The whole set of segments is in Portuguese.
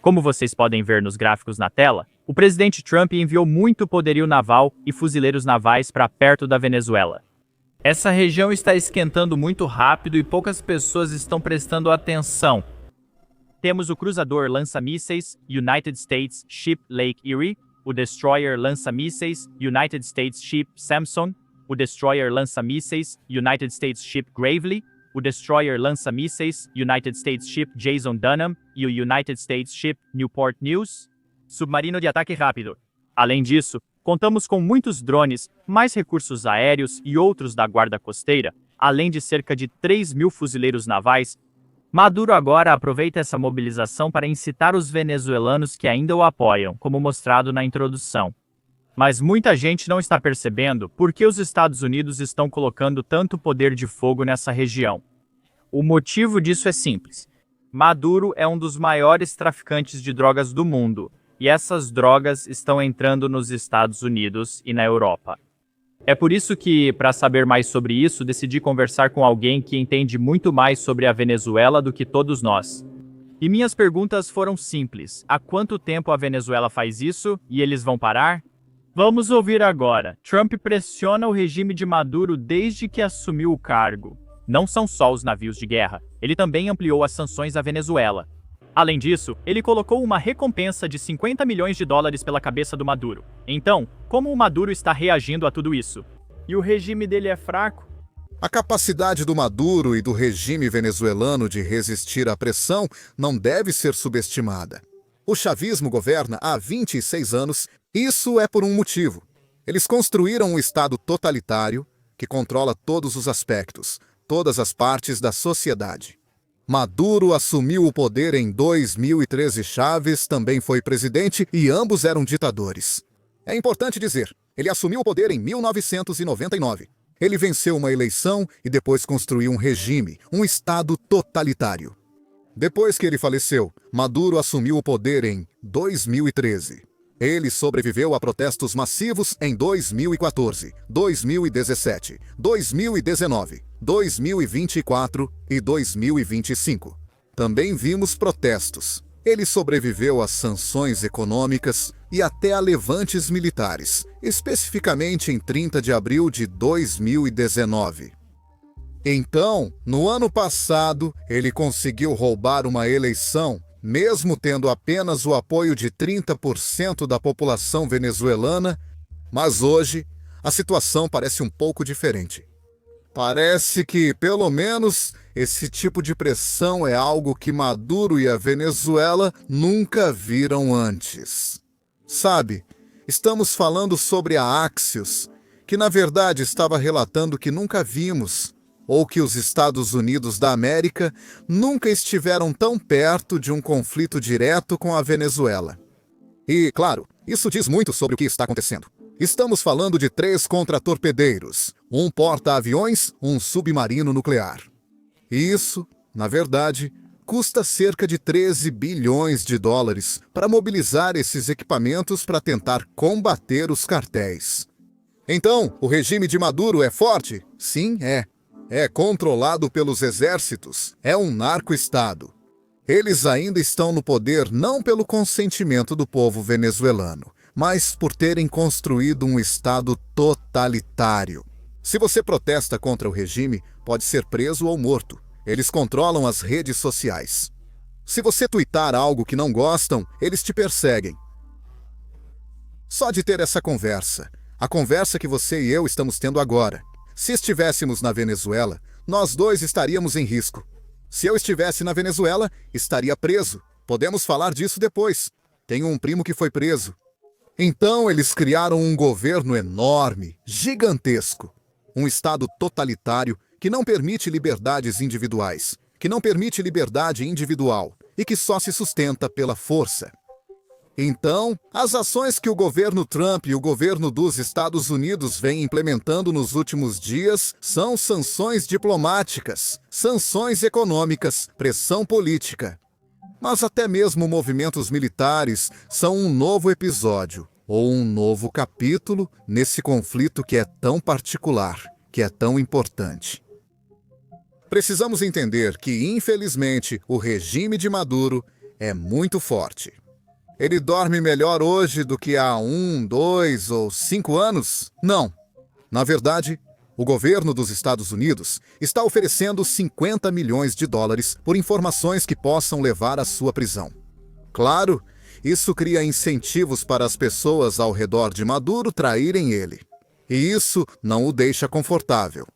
Como vocês podem ver nos gráficos na tela, o presidente Trump enviou muito poderio naval e fuzileiros navais para perto da Venezuela. Essa região está esquentando muito rápido e poucas pessoas estão prestando atenção. Temos o cruzador lança-mísseis United States Ship Lake Erie, o destroyer lança-mísseis United States Ship Samson, o destroyer lança-mísseis United States Ship Gravely, o destroyer lança-mísseis United States Ship Jason Dunham e o United States Ship Newport News, submarino de ataque rápido. Além disso, contamos com muitos drones, mais recursos aéreos e outros da guarda costeira, além de cerca de 3.000 fuzileiros navais. Maduro agora aproveita essa mobilização para incitar os venezuelanos que ainda o apoiam, como mostrado na introdução. Mas muita gente não está percebendo por que os Estados Unidos estão colocando tanto poder de fogo nessa região. O motivo disso é simples. Maduro é um dos maiores traficantes de drogas do mundo, e essas drogas estão entrando nos Estados Unidos e na Europa. É por isso que, para saber mais sobre isso, decidi conversar com alguém que entende muito mais sobre a Venezuela do que todos nós. E minhas perguntas foram simples. Há quanto tempo a Venezuela faz isso e eles vão parar? Vamos ouvir agora. Trump pressiona o regime de Maduro desde que assumiu o cargo. Não são só os navios de guerra. Ele também ampliou as sanções à Venezuela. Além disso, ele colocou uma recompensa de 50 milhões de dólares pela cabeça do Maduro. Então, como o Maduro está reagindo a tudo isso? E o regime dele é fraco? A capacidade do Maduro e do regime venezuelano de resistir à pressão não deve ser subestimada. O chavismo governa há 26 anos, isso é por um motivo. Eles construíram um Estado totalitário que controla todos os aspectos, todas as partes da sociedade. Maduro assumiu o poder em 2013, Chávez também foi presidente e ambos eram ditadores. É importante dizer, ele assumiu o poder em 1999. Ele venceu uma eleição e depois construiu um regime, um Estado totalitário. Depois que ele faleceu, Maduro assumiu o poder em 2013. Ele sobreviveu a protestos massivos em 2014, 2017, 2019, 2024 e 2025. Também vimos protestos. Ele sobreviveu às sanções econômicas e até a levantes militares, especificamente em 30 de abril de 2019. Então, no ano passado, ele conseguiu roubar uma eleição, mesmo tendo apenas o apoio de 30% da população venezuelana, mas hoje a situação parece um pouco diferente. Parece que, pelo menos, esse tipo de pressão é algo que Maduro e a Venezuela nunca viram antes. Sabe, estamos falando sobre a Axios, que na verdade estava relatando que nunca vimos, ou que os Estados Unidos da América nunca estiveram tão perto de um conflito direto com a Venezuela. E, claro, isso diz muito sobre o que está acontecendo. Estamos falando de 3 contratorpedeiros, um porta-aviões, um submarino nuclear. Isso, na verdade, custa cerca de 13 bilhões de dólares para mobilizar esses equipamentos para tentar combater os cartéis. Então, o regime de Maduro é forte? Sim, é. É controlado pelos exércitos, é um narco-estado. Eles ainda estão no poder não pelo consentimento do povo venezuelano, mas por terem construído um estado totalitário. Se você protesta contra o regime, pode ser preso ou morto. Eles controlam as redes sociais. Se você tuitar algo que não gostam, eles te perseguem. Só de ter essa conversa, a conversa que você e eu estamos tendo agora. Se estivéssemos na Venezuela, nós dois estaríamos em risco. Se eu estivesse na Venezuela, estaria preso. Podemos falar disso depois. Tenho um primo que foi preso. Então eles criaram um governo enorme, gigantesco. Um estado totalitário que não permite liberdades individuais, que não permite liberdade individual e que só se sustenta pela força. Então, as ações que o governo Trump e o governo dos Estados Unidos vêm implementando nos últimos dias são sanções diplomáticas, sanções econômicas, pressão política. Mas até mesmo movimentos militares são um novo episódio, ou um novo capítulo nesse conflito que é tão particular, que é tão importante. Precisamos entender que, infelizmente, o regime de Maduro é muito forte. Ele dorme melhor hoje do que há 1, 2 ou 5 anos? Não. Na verdade, o governo dos Estados Unidos está oferecendo 50 milhões de dólares por informações que possam levar à sua prisão. Claro, isso cria incentivos para as pessoas ao redor de Maduro traírem ele. E isso não o deixa confortável.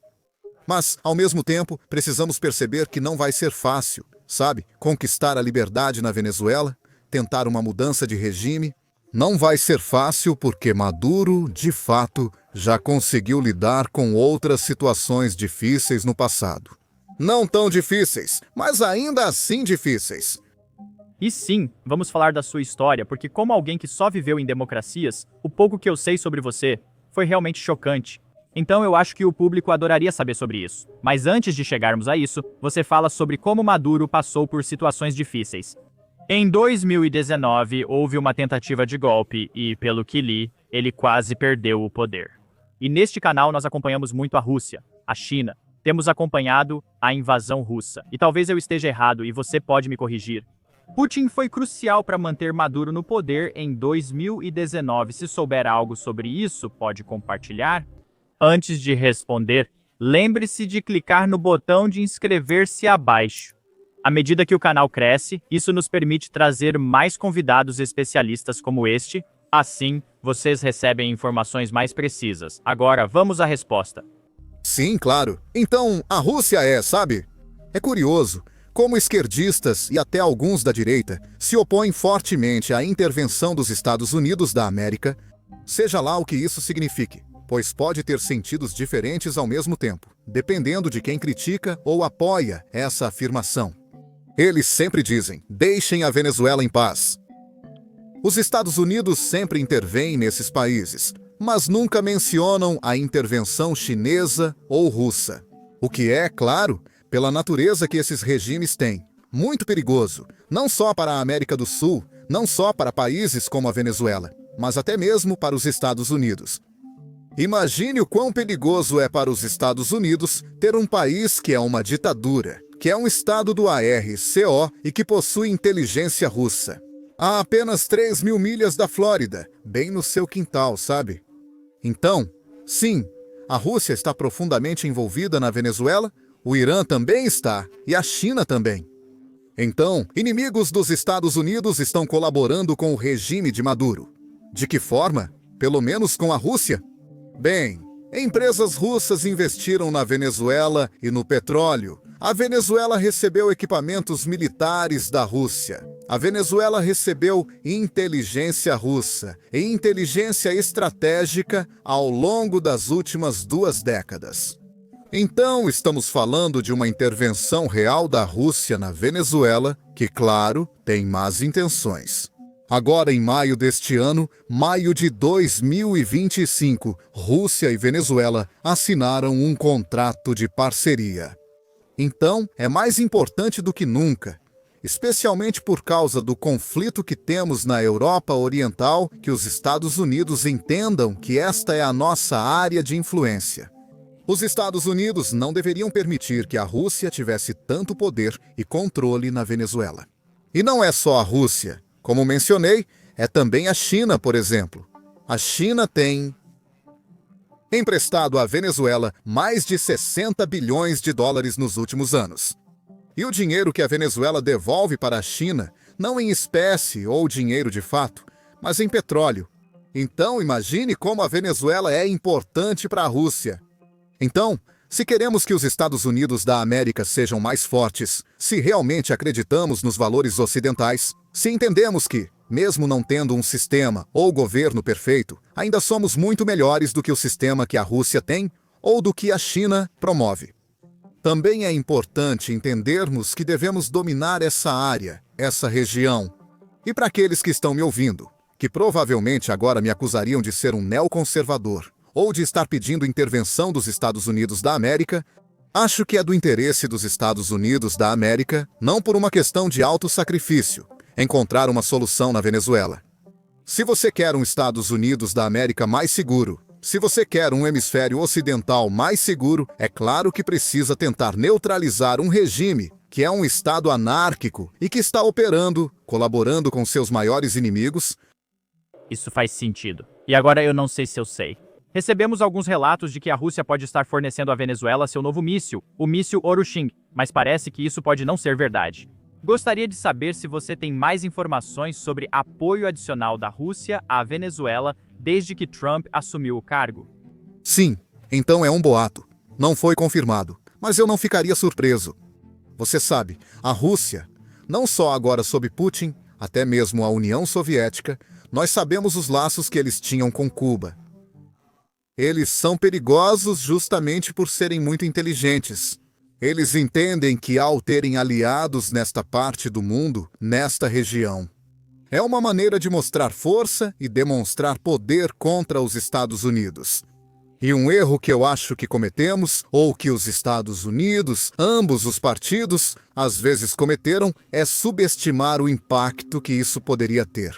Mas, ao mesmo tempo, precisamos perceber que não vai ser fácil, sabe? Conquistar a liberdade na Venezuela, tentar uma mudança de regime. Não vai ser fácil porque Maduro, de fato, já conseguiu lidar com outras situações difíceis no passado. Não tão difíceis, mas ainda assim difíceis. E sim, vamos falar da sua história, porque como alguém que só viveu em democracias, o pouco que eu sei sobre você foi realmente chocante. Então eu acho que o público adoraria saber sobre isso. Mas antes de chegarmos a isso, você fala sobre como Maduro passou por situações difíceis. Em 2019, houve uma tentativa de golpe e, pelo que li, ele quase perdeu o poder. E neste canal nós acompanhamos muito a Rússia, a China. Temos acompanhado a invasão russa. E talvez eu esteja errado e você pode me corrigir. Putin foi crucial para manter Maduro no poder em 2019. Se souber algo sobre isso, pode compartilhar? Antes de responder, lembre-se de clicar no botão de inscrever-se abaixo. À medida que o canal cresce, isso nos permite trazer mais convidados especialistas como este. Assim, vocês recebem informações mais precisas. Agora, vamos à resposta. Sim, claro. Então, a Rússia sabe? É curioso como esquerdistas e até alguns da direita se opõem fortemente à intervenção dos Estados Unidos da América, seja lá o que isso signifique, pois pode ter sentidos diferentes ao mesmo tempo, dependendo de quem critica ou apoia essa afirmação. Eles sempre dizem, deixem a Venezuela em paz. Os Estados Unidos sempre intervêm nesses países, mas nunca mencionam a intervenção chinesa ou russa. O que é, claro, pela natureza que esses regimes têm. Muito perigoso, não só para a América do Sul, não só para países como a Venezuela, mas até mesmo para os Estados Unidos. Imagine o quão perigoso é para os Estados Unidos ter um país que é uma ditadura, que é um estado do ARCO e que possui inteligência russa. A apenas 3.000 milhas da Flórida, bem no seu quintal, sabe? Então, sim, a Rússia está profundamente envolvida na Venezuela, o Irã também está, e a China também. Então, inimigos dos Estados Unidos estão colaborando com o regime de Maduro. De que forma? Pelo menos com a Rússia? Bem, empresas russas investiram na Venezuela e no petróleo. A Venezuela recebeu equipamentos militares da Rússia. A Venezuela recebeu inteligência russa e inteligência estratégica ao longo das últimas 2 décadas. Então, estamos falando de uma intervenção real da Rússia na Venezuela, que, claro, tem más intenções. Agora, em maio deste ano, maio de 2025, Rússia e Venezuela assinaram um contrato de parceria. Então, é mais importante do que nunca, especialmente por causa do conflito que temos na Europa Oriental, que os Estados Unidos entendam que esta é a nossa área de influência. Os Estados Unidos não deveriam permitir que a Rússia tivesse tanto poder e controle na Venezuela. E não é só a Rússia. Como mencionei, é também a China, por exemplo. A China tem emprestado à Venezuela mais de 60 bilhões de dólares nos últimos anos. E o dinheiro que a Venezuela devolve para a China, não em espécie ou dinheiro de fato, mas em petróleo. Então, imagine como a Venezuela é importante para a Rússia. Então, se queremos que os Estados Unidos da América sejam mais fortes, se realmente acreditamos nos valores ocidentais, se entendemos que, mesmo não tendo um sistema ou governo perfeito, ainda somos muito melhores do que o sistema que a Rússia tem ou do que a China promove. Também é importante entendermos que devemos dominar essa área, essa região. E para aqueles que estão me ouvindo, que provavelmente agora me acusariam de ser um neoconservador, ou de estar pedindo intervenção dos Estados Unidos da América, acho que é do interesse dos Estados Unidos da América, não por uma questão de autossacrifício, encontrar uma solução na Venezuela. Se você quer um Estados Unidos da América mais seguro, se você quer um hemisfério ocidental mais seguro, é claro que precisa tentar neutralizar um regime que é um estado anárquico e que está operando, colaborando com seus maiores inimigos. Isso faz sentido. E agora eu não sei se eu sei. Recebemos alguns relatos de que a Rússia pode estar fornecendo à Venezuela seu novo míssil, o míssil Oruching, mas parece que isso pode não ser verdade. Gostaria de saber se você tem mais informações sobre apoio adicional da Rússia à Venezuela desde que Trump assumiu o cargo. Sim, então é um boato. Não foi confirmado, mas eu não ficaria surpreso. Você sabe, a Rússia, não só agora sob Putin, até mesmo a União Soviética, nós sabemos os laços que eles tinham com Cuba. Eles são perigosos justamente por serem muito inteligentes. Eles entendem que ao terem aliados nesta parte do mundo, nesta região, é uma maneira de mostrar força e demonstrar poder contra os Estados Unidos. E um erro que eu acho que cometemos, ou que os Estados Unidos, ambos os partidos, às vezes cometeram, é subestimar o impacto que isso poderia ter.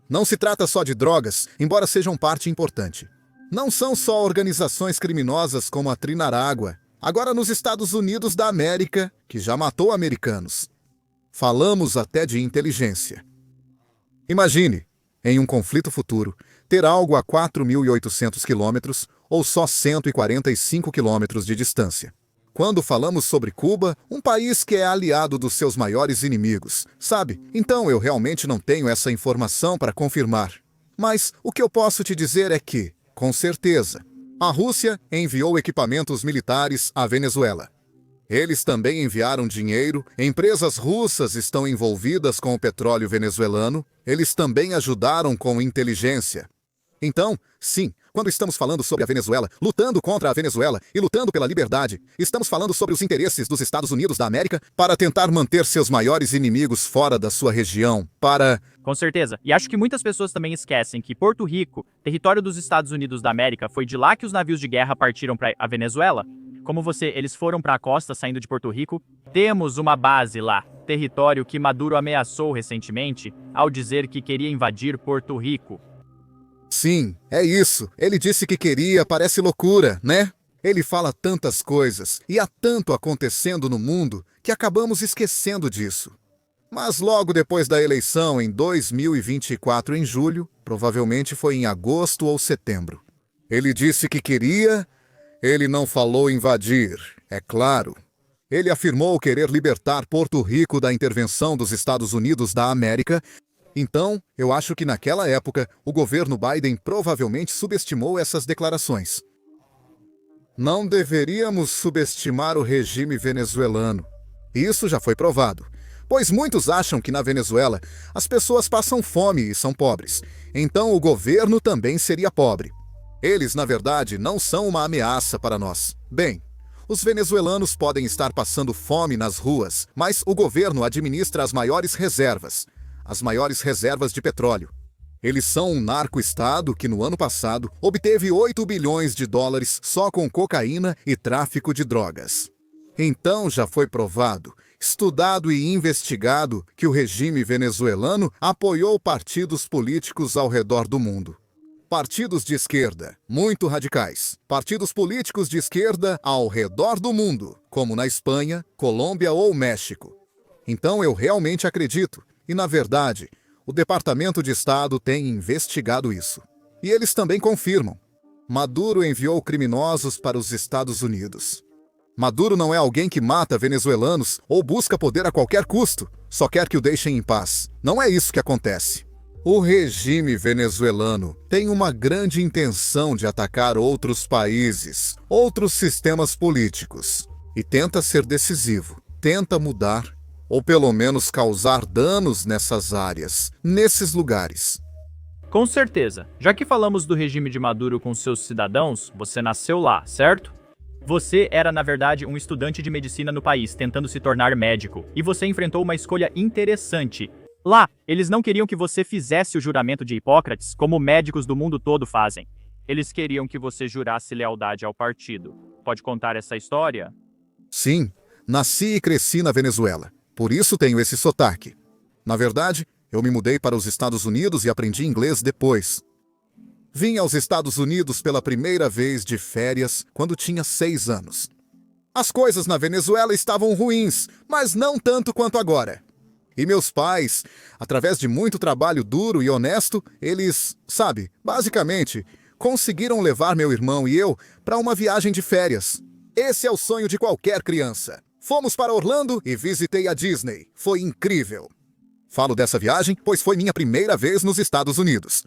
Não se trata só de drogas, embora sejam parte importante. Não são só organizações criminosas como a Trinaragua, agora nos Estados Unidos da América, que já matou americanos. Falamos até de inteligência. Imagine, em um conflito futuro, ter algo a 4.800 quilômetros ou só 145 quilômetros de distância. Quando falamos sobre Cuba, um país que é aliado dos seus maiores inimigos, sabe? Então eu realmente não tenho essa informação para confirmar. Mas o que eu posso te dizer é que, com certeza, a Rússia enviou equipamentos militares à Venezuela. Eles também enviaram dinheiro, empresas russas estão envolvidas com o petróleo venezuelano, eles também ajudaram com inteligência. Então, sim, quando estamos falando sobre a Venezuela, lutando contra a Venezuela e lutando pela liberdade, estamos falando sobre os interesses dos Estados Unidos da América para tentar manter seus maiores inimigos fora da sua região, para... Com certeza. E acho que muitas pessoas também esquecem que Porto Rico, território dos Estados Unidos da América, foi de lá que os navios de guerra partiram para a Venezuela. Como eles foram para a costa saindo de Porto Rico, temos uma base lá, território que Maduro ameaçou recentemente ao dizer que queria invadir Porto Rico. Sim, é isso. Ele disse que queria, parece loucura, né? Ele fala tantas coisas, e há tanto acontecendo no mundo, que acabamos esquecendo disso. Mas logo depois da eleição, em 2024, em julho, provavelmente foi em agosto ou setembro, ele disse que queria, ele não falou invadir, é claro. Ele afirmou querer libertar Porto Rico da intervenção dos Estados Unidos da América. Então, eu acho que naquela época, o governo Biden provavelmente subestimou essas declarações. Não deveríamos subestimar o regime venezuelano. Isso já foi provado, pois muitos acham que na Venezuela as pessoas passam fome e são pobres. Então o governo também seria pobre. Eles, na verdade, não são uma ameaça para nós. Bem, os venezuelanos podem estar passando fome nas ruas, mas o governo administra as maiores reservas de petróleo. Eles são um narco-estado que no ano passado obteve 8 bilhões de dólares só com cocaína e tráfico de drogas. Então já foi provado, estudado e investigado que o regime venezuelano apoiou partidos políticos ao redor do mundo. Partidos de esquerda, muito radicais. Partidos políticos de esquerda ao redor do mundo, como na Espanha, Colômbia ou México. Então eu realmente acredito. E, na verdade, o Departamento de Estado tem investigado isso. E eles também confirmam. Maduro enviou criminosos para os Estados Unidos. Maduro não é alguém que mata venezuelanos ou busca poder a qualquer custo, só quer que o deixem em paz. Não é isso que acontece. O regime venezuelano tem uma grande intenção de atacar outros países, outros sistemas políticos, e tenta ser decisivo, tenta mudar, ou pelo menos causar danos nessas áreas, nesses lugares. Com certeza. Já que falamos do regime de Maduro com seus cidadãos, você nasceu lá, certo? Você era, na verdade, um estudante de medicina no país, tentando se tornar médico, e você enfrentou uma escolha interessante. Lá, eles não queriam que você fizesse o juramento de Hipócrates, como médicos do mundo todo fazem. Eles queriam que você jurasse lealdade ao partido. Pode contar essa história? Sim, nasci e cresci na Venezuela. Por isso tenho esse sotaque. Na verdade, eu me mudei para os Estados Unidos e aprendi inglês depois. Vim aos Estados Unidos pela primeira vez de férias quando tinha 6 anos. As coisas na Venezuela estavam ruins, mas não tanto quanto agora. E meus pais, através de muito trabalho duro e honesto, eles, basicamente, conseguiram levar meu irmão e eu para uma viagem de férias. Esse é o sonho de qualquer criança. Fomos para Orlando e visitei a Disney. Foi incrível. Falo dessa viagem, pois foi minha primeira vez nos Estados Unidos.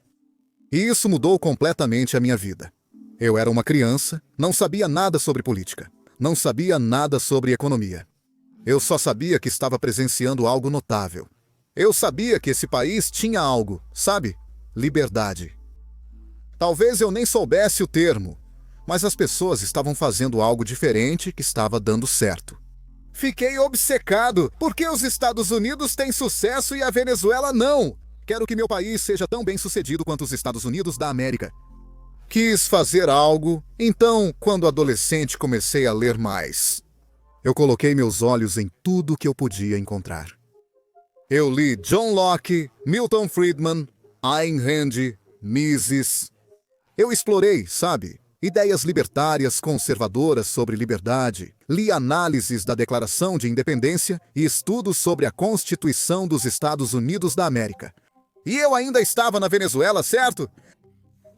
E isso mudou completamente a minha vida. Eu era uma criança, não sabia nada sobre política, não sabia nada sobre economia. Eu só sabia que estava presenciando algo notável. Eu sabia que esse país tinha algo, liberdade. Talvez eu nem soubesse o termo, mas as pessoas estavam fazendo algo diferente que estava dando certo. Fiquei obcecado, porque os Estados Unidos têm sucesso e a Venezuela não. Quero que meu país seja tão bem sucedido quanto os Estados Unidos da América. Quis fazer algo, então, quando adolescente, comecei a ler mais. Eu coloquei meus olhos em tudo que eu podia encontrar. Eu li John Locke, Milton Friedman, Ayn Rand, Mises. Eu explorei, ideias libertárias conservadoras sobre liberdade. Li análises da Declaração de Independência e estudos sobre a Constituição dos Estados Unidos da América. E eu ainda estava na Venezuela, certo?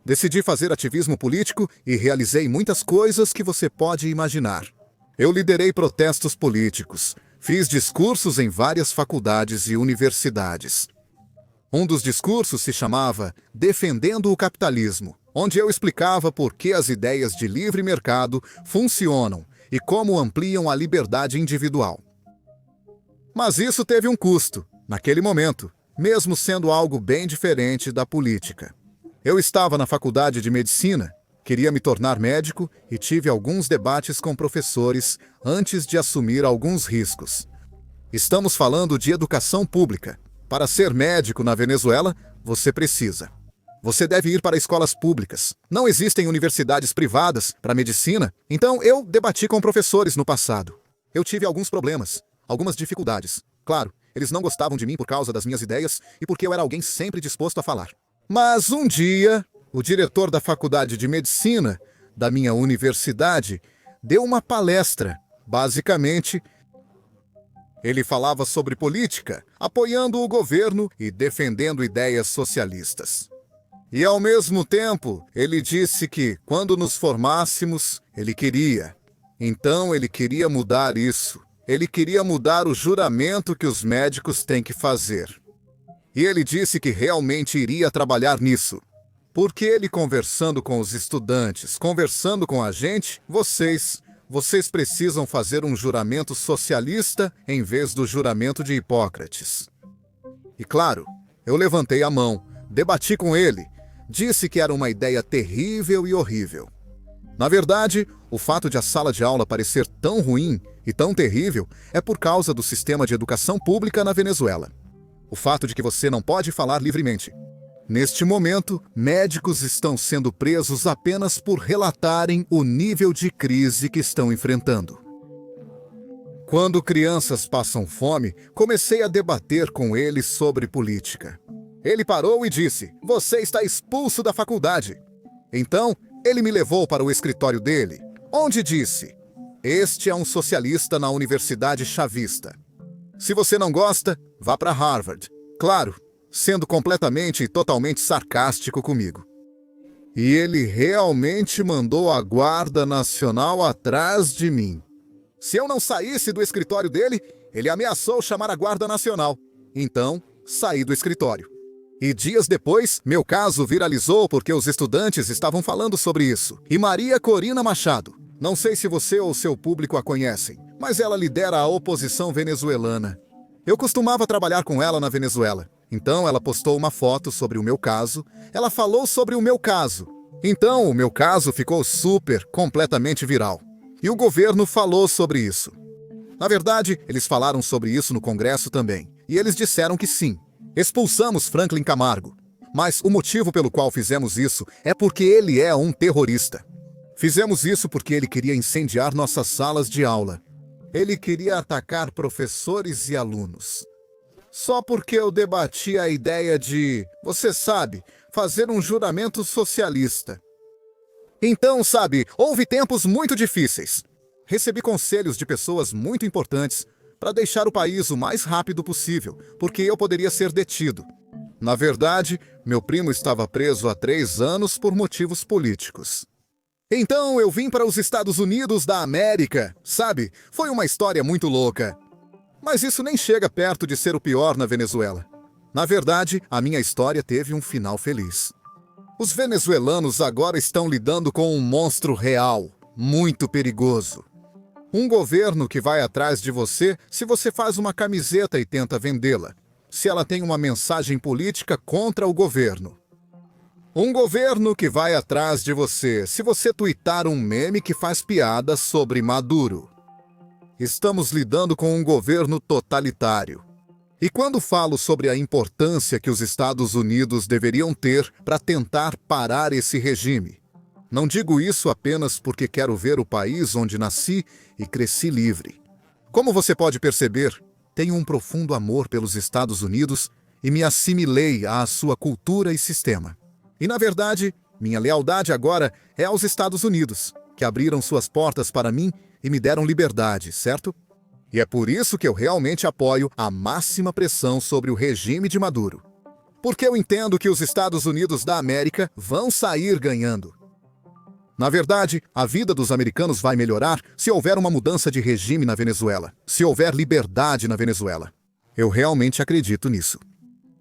Decidi fazer ativismo político e realizei muitas coisas que você pode imaginar. Eu liderei protestos políticos, fiz discursos em várias faculdades e universidades. Um dos discursos se chamava Defendendo o Capitalismo, onde eu explicava por que as ideias de livre mercado funcionam e como ampliam a liberdade individual. Mas isso teve um custo, naquele momento, mesmo sendo algo bem diferente da política. Eu estava na faculdade de medicina, queria me tornar médico e tive alguns debates com professores antes de assumir alguns riscos. Estamos falando de educação pública. Para ser médico na Venezuela, você precisa. Você deve ir para escolas públicas. Não existem universidades privadas para medicina, então eu debati com professores no passado. Eu tive alguns problemas, algumas dificuldades. Claro, eles não gostavam de mim por causa das minhas ideias e porque eu era alguém sempre disposto a falar. Mas um dia, o diretor da faculdade de medicina da minha universidade deu uma palestra. Basicamente, ele falava sobre política, apoiando o governo e defendendo ideias socialistas. E ao mesmo tempo, ele disse que, quando nos formássemos, ele queria. Então ele queria mudar isso. Ele queria mudar o juramento que os médicos têm que fazer. E ele disse que realmente iria trabalhar nisso. Porque ele, conversando com os estudantes, conversando com a gente, vocês precisam fazer um juramento socialista em vez do juramento de Hipócrates. E claro, eu levantei a mão, debati com ele, disse que era uma ideia terrível e horrível. Na verdade, o fato de a sala de aula parecer tão ruim e tão terrível é por causa do sistema de educação pública na Venezuela. O fato de que você não pode falar livremente. Neste momento, médicos estão sendo presos apenas por relatarem o nível de crise que estão enfrentando. Quando crianças passam fome, comecei a debater com ele sobre política. Ele parou e disse: "Você está expulso da faculdade." Então, ele me levou para o escritório dele, onde disse: "Este é um socialista na Universidade Chavista. Se você não gosta, vá para Harvard." Claro, sendo completamente e totalmente sarcástico comigo. E ele realmente mandou a Guarda Nacional atrás de mim. Se eu não saísse do escritório dele, ele ameaçou chamar a Guarda Nacional. Então, saí do escritório. E dias depois, meu caso viralizou porque os estudantes estavam falando sobre isso. E Maria Corina Machado, não sei se você ou seu público a conhecem, mas ela lidera a oposição venezuelana. Eu costumava trabalhar com ela na Venezuela. Então ela postou uma foto sobre o meu caso. Ela falou sobre o meu caso. Então o meu caso ficou completamente viral. E o governo falou sobre isso. Na verdade, eles falaram sobre isso no Congresso também. E eles disseram que sim. Expulsamos Franklin Camargo. Mas o motivo pelo qual fizemos isso é porque ele é um terrorista. Fizemos isso porque ele queria incendiar nossas salas de aula. Ele queria atacar professores e alunos. Só porque eu debati a ideia de, fazer um juramento socialista. Então, houve tempos muito difíceis. Recebi conselhos de pessoas muito importantes para deixar o país o mais rápido possível, porque eu poderia ser detido. Na verdade, meu primo estava preso há 3 anos por motivos políticos. Então eu vim para os Estados Unidos da América, sabe? Foi uma história muito louca. Mas isso nem chega perto de ser o pior na Venezuela. Na verdade, a minha história teve um final feliz. Os venezuelanos agora estão lidando com um monstro real, muito perigoso. Um governo que vai atrás de você se você faz uma camiseta e tenta vendê-la, se ela tem uma mensagem política contra o governo. Um governo que vai atrás de você se você tuitar um meme que faz piada sobre Maduro. Estamos lidando com um governo totalitário. E quando falo sobre a importância que os Estados Unidos deveriam ter para tentar parar esse regime, não digo isso apenas porque quero ver o país onde nasci e cresci livre. Como você pode perceber, tenho um profundo amor pelos Estados Unidos e me assimilei à sua cultura e sistema. E, na verdade, minha lealdade agora é aos Estados Unidos, que abriram suas portas para mim e me deram liberdade, certo? E é por isso que eu realmente apoio a máxima pressão sobre o regime de Maduro. Porque eu entendo que os Estados Unidos da América vão sair ganhando. Na verdade, a vida dos americanos vai melhorar se houver uma mudança de regime na Venezuela, se houver liberdade na Venezuela. Eu realmente acredito nisso.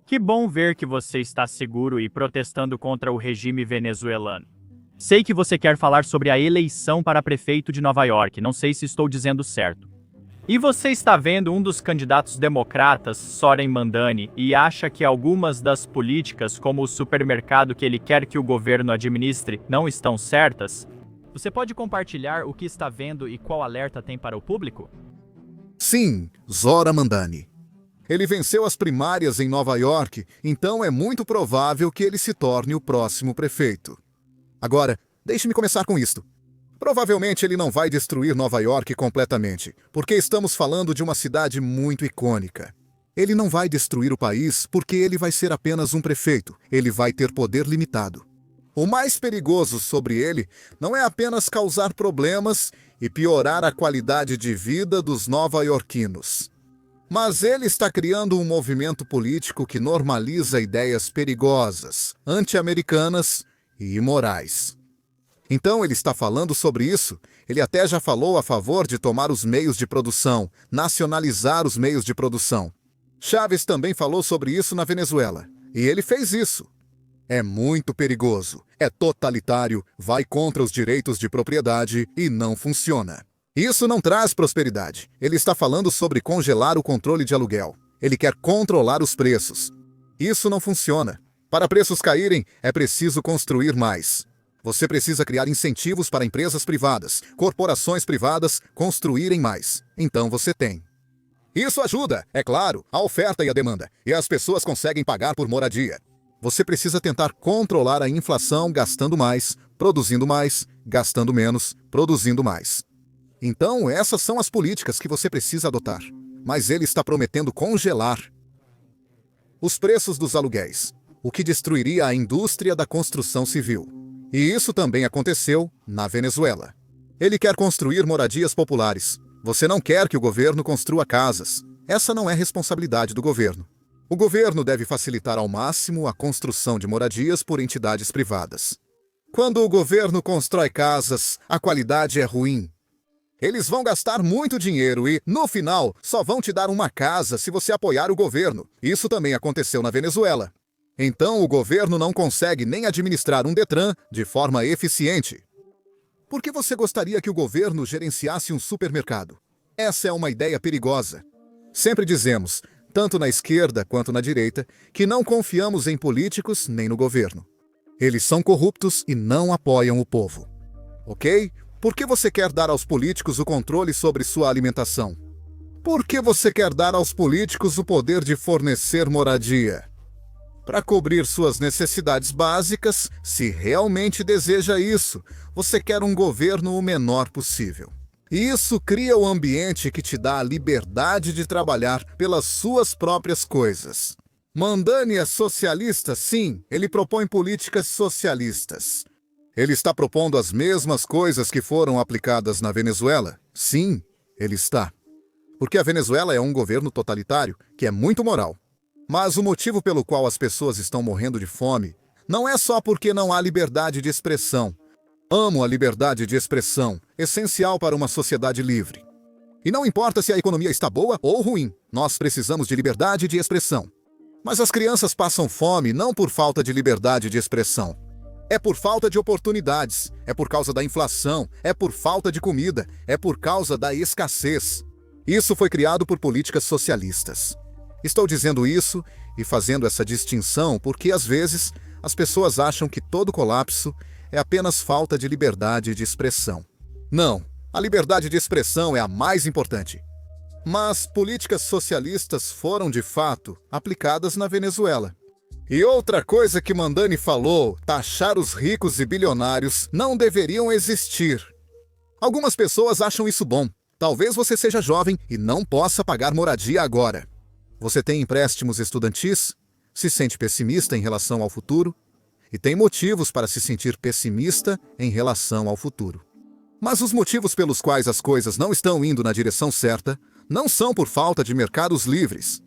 Que bom ver que você está seguro e protestando contra o regime venezuelano. Sei que você quer falar sobre a eleição para prefeito de Nova York, não sei se estou dizendo certo. E você está vendo um dos candidatos democratas, Zoran Mandani, e acha que algumas das políticas, como o supermercado que ele quer que o governo administre, não estão certas? Você pode compartilhar o que está vendo e qual alerta tem para o público? Sim, Zoran Mandani. Ele venceu as primárias em Nova York, então é muito provável que ele se torne o próximo prefeito. Agora, deixe-me começar com isto. Provavelmente ele não vai destruir Nova York completamente, porque estamos falando de uma cidade muito icônica. Ele não vai destruir o país porque ele vai ser apenas um prefeito, ele vai ter poder limitado. O mais perigoso sobre ele não é apenas causar problemas e piorar a qualidade de vida dos nova-iorquinos. Mas ele está criando um movimento político que normaliza ideias perigosas, anti-americanas e imorais. Então ele está falando sobre isso. Ele até já falou a favor de tomar os meios de produção, nacionalizar os meios de produção. Chávez também falou sobre isso na Venezuela. E ele fez isso. É muito perigoso, é totalitário, vai contra os direitos de propriedade e não funciona. Isso não traz prosperidade. Ele está falando sobre congelar o controle de aluguel. Ele quer controlar os preços. Isso não funciona. Para preços caírem, é preciso construir mais. Você precisa criar incentivos para empresas privadas, corporações privadas construírem mais. Então você tem. Isso ajuda, é claro, a oferta e a demanda, e as pessoas conseguem pagar por moradia. Você precisa tentar controlar a inflação gastando mais, produzindo mais, gastando menos, produzindo mais. Então, essas são as políticas que você precisa adotar. Mas ele está prometendo congelar os preços dos aluguéis, o que destruiria a indústria da construção civil. E isso também aconteceu na Venezuela. Ele quer construir moradias populares. Você não quer que o governo construa casas. Essa não é responsabilidade do governo. O governo deve facilitar ao máximo a construção de moradias por entidades privadas. Quando o governo constrói casas, a qualidade é ruim. Eles vão gastar muito dinheiro e, no final, só vão te dar uma casa se você apoiar o governo. Isso também aconteceu na Venezuela. Então o governo não consegue nem administrar um Detran de forma eficiente. Por que você gostaria que o governo gerenciasse um supermercado? Essa é uma ideia perigosa. Sempre dizemos, tanto na esquerda quanto na direita, que não confiamos em políticos nem no governo. Eles são corruptos e não apoiam o povo. Ok? Por que você quer dar aos políticos o controle sobre sua alimentação? Por que você quer dar aos políticos o poder de fornecer moradia? Para cobrir suas necessidades básicas, se realmente deseja isso, você quer um governo o menor possível. E isso cria o ambiente que te dá a liberdade de trabalhar pelas suas próprias coisas. Mandani é socialista, sim, ele propõe políticas socialistas. Ele está propondo as mesmas coisas que foram aplicadas na Venezuela. Sim, ele está. Porque a Venezuela é um governo totalitário que é muito moral. Mas o motivo pelo qual as pessoas estão morrendo de fome não é só porque não há liberdade de expressão. Amo a liberdade de expressão, essencial para uma sociedade livre. E não importa se a economia está boa ou ruim, nós precisamos de liberdade de expressão. Mas as crianças passam fome não por falta de liberdade de expressão. É por falta de oportunidades, é por causa da inflação, é por falta de comida, é por causa da escassez. Isso foi criado por políticas socialistas. Estou dizendo isso e fazendo essa distinção porque, às vezes, as pessoas acham que todo colapso é apenas falta de liberdade de expressão. Não, a liberdade de expressão é a mais importante. Mas políticas socialistas foram, de fato, aplicadas na Venezuela. E outra coisa que Mamdani falou, taxar os ricos e bilionários, não deveriam existir. Algumas pessoas acham isso bom. Talvez você seja jovem e não possa pagar moradia agora. Você tem empréstimos estudantis, se sente pessimista em relação ao futuro e tem motivos para se sentir pessimista em relação ao futuro. Mas os motivos pelos quais as coisas não estão indo na direção certa não são por falta de mercados livres.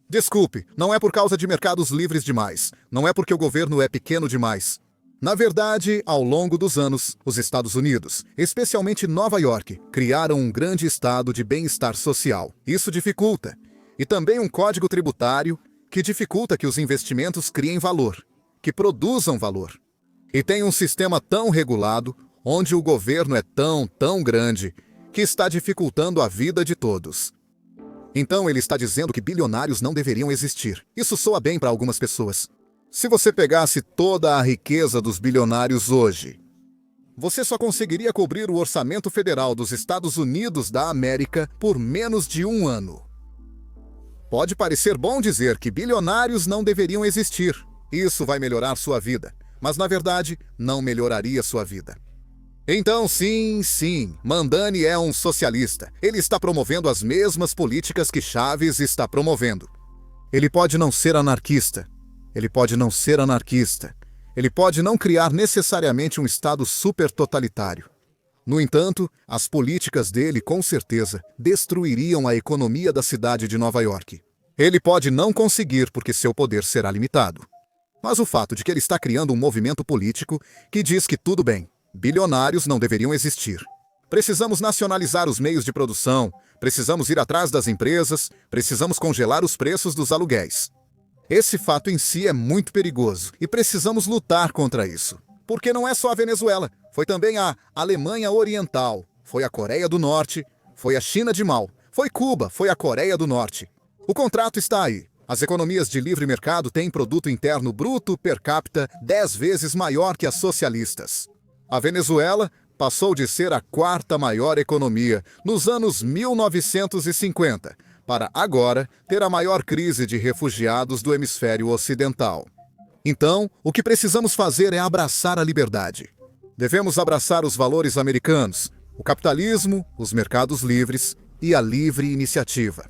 Desculpe, não é por causa de mercados livres demais, não é porque o governo é pequeno demais. Na verdade, ao longo dos anos, os Estados Unidos, especialmente Nova York, criaram um grande estado de bem-estar social. Isso dificulta. E também um código tributário que dificulta que os investimentos criem valor, que produzam valor. E tem um sistema tão regulado, onde o governo é tão grande, que está dificultando a vida de todos. Então ele está dizendo que bilionários não deveriam existir. Isso soa bem para algumas pessoas. Se você pegasse toda a riqueza dos bilionários hoje, você só conseguiria cobrir o orçamento federal dos Estados Unidos da América por menos de um ano. Pode parecer bom dizer que bilionários não deveriam existir. Isso vai melhorar sua vida, mas na verdade não melhoraria sua vida. Então sim, Mamdani é um socialista. Ele está promovendo as mesmas políticas que Chávez está promovendo. Ele pode não ser anarquista. Ele pode não ser anarquista. Ele pode não criar necessariamente um Estado super totalitário. No entanto, as políticas dele, com certeza, destruiriam a economia da cidade de Nova York. Ele pode não conseguir porque seu poder será limitado. Mas o fato de que ele está criando um movimento político que diz que tudo bem, bilionários não deveriam existir. Precisamos nacionalizar os meios de produção, precisamos ir atrás das empresas, precisamos congelar os preços dos aluguéis. Esse fato em si é muito perigoso e precisamos lutar contra isso. Porque não é só a Venezuela, foi também a Alemanha Oriental, foi a Coreia do Norte, foi a China de Mao, foi Cuba, foi a Coreia do Norte. O contrato está aí. As economias de livre mercado têm produto interno bruto per capita 10 vezes maior que as socialistas. A Venezuela passou de ser a quarta maior economia nos anos 1950, para agora ter a maior crise de refugiados do hemisfério ocidental. Então, o que precisamos fazer é abraçar a liberdade. Devemos abraçar os valores americanos, o capitalismo, os mercados livres e a livre iniciativa.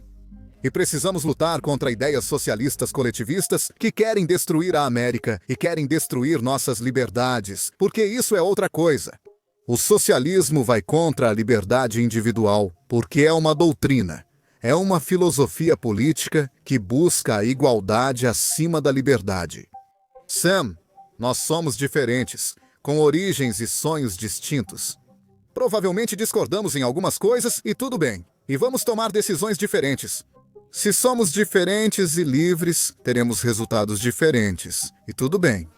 E precisamos lutar contra ideias socialistas coletivistas que querem destruir a América e querem destruir nossas liberdades, porque isso é outra coisa. O socialismo vai contra a liberdade individual, porque é uma doutrina. É uma filosofia política que busca a igualdade acima da liberdade. Sam, nós somos diferentes, com origens e sonhos distintos. Provavelmente discordamos em algumas coisas e tudo bem, e vamos tomar decisões diferentes. Se somos diferentes e livres, teremos resultados diferentes, e tudo bem.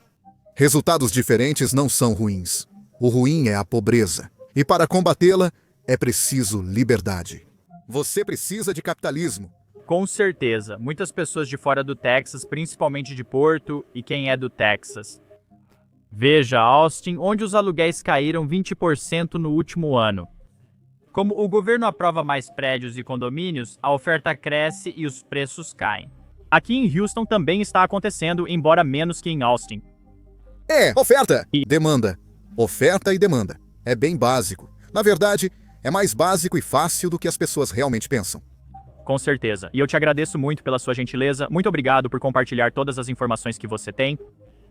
Resultados diferentes não são ruins. O ruim é a pobreza, e para combatê-la é preciso liberdade. Você precisa de capitalismo. Com certeza, muitas pessoas de fora do Texas, principalmente de Porto e quem é do Texas. Veja Austin, onde os aluguéis caíram 20% no último ano. Como o governo aprova mais prédios e condomínios, a oferta cresce e os preços caem. Aqui em Houston também está acontecendo, embora menos que em Austin. Oferta e demanda. Oferta e demanda. É bem básico. Na verdade, é mais básico e fácil do que as pessoas realmente pensam. Com certeza. E eu te agradeço muito pela sua gentileza. Muito obrigado por compartilhar todas as informações que você tem.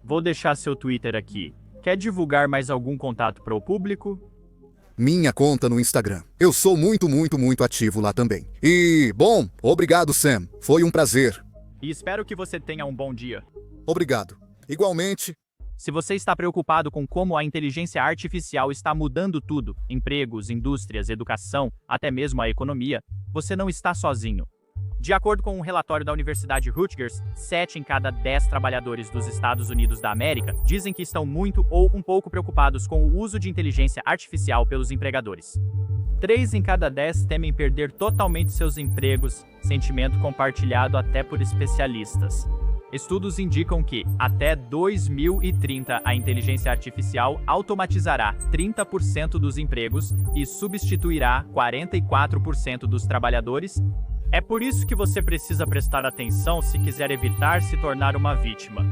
Vou deixar seu Twitter aqui. Quer divulgar mais algum contato para o público? minha conta no Instagram. Eu sou muito ativo lá também. E, bom, obrigado, Sam. Foi um prazer. E espero que você tenha um bom dia. Obrigado. Igualmente. Se você está preocupado com como a inteligência artificial está mudando tudo, empregos, indústrias, educação, até mesmo a economia, você não está sozinho. De acordo com um relatório da Universidade Rutgers, 7 em cada 10 trabalhadores dos Estados Unidos da América dizem que estão muito ou um pouco preocupados com o uso de inteligência artificial pelos empregadores. 3 em cada 10 temem perder totalmente seus empregos, sentimento compartilhado até por especialistas. Estudos indicam que, até 2030, a inteligência artificial automatizará 30% dos empregos e substituirá 44% dos trabalhadores. É por isso que você precisa prestar atenção se quiser evitar se tornar uma vítima.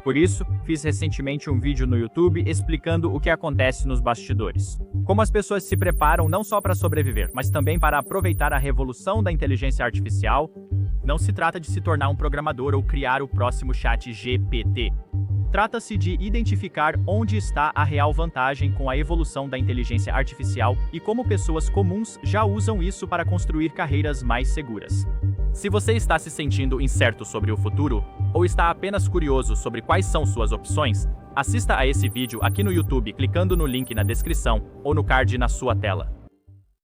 Por isso, fiz recentemente um vídeo no YouTube explicando o que acontece nos bastidores. Como as pessoas se preparam não só para sobreviver, mas também para aproveitar a revolução da inteligência artificial. Não se trata de se tornar um programador ou criar o próximo ChatGPT. Trata-se de identificar onde está a real vantagem com a evolução da inteligência artificial e como pessoas comuns já usam isso para construir carreiras mais seguras. Se você está se sentindo incerto sobre o futuro, ou está apenas curioso sobre quais são suas opções, assista a esse vídeo aqui no YouTube clicando no link na descrição ou no card na sua tela.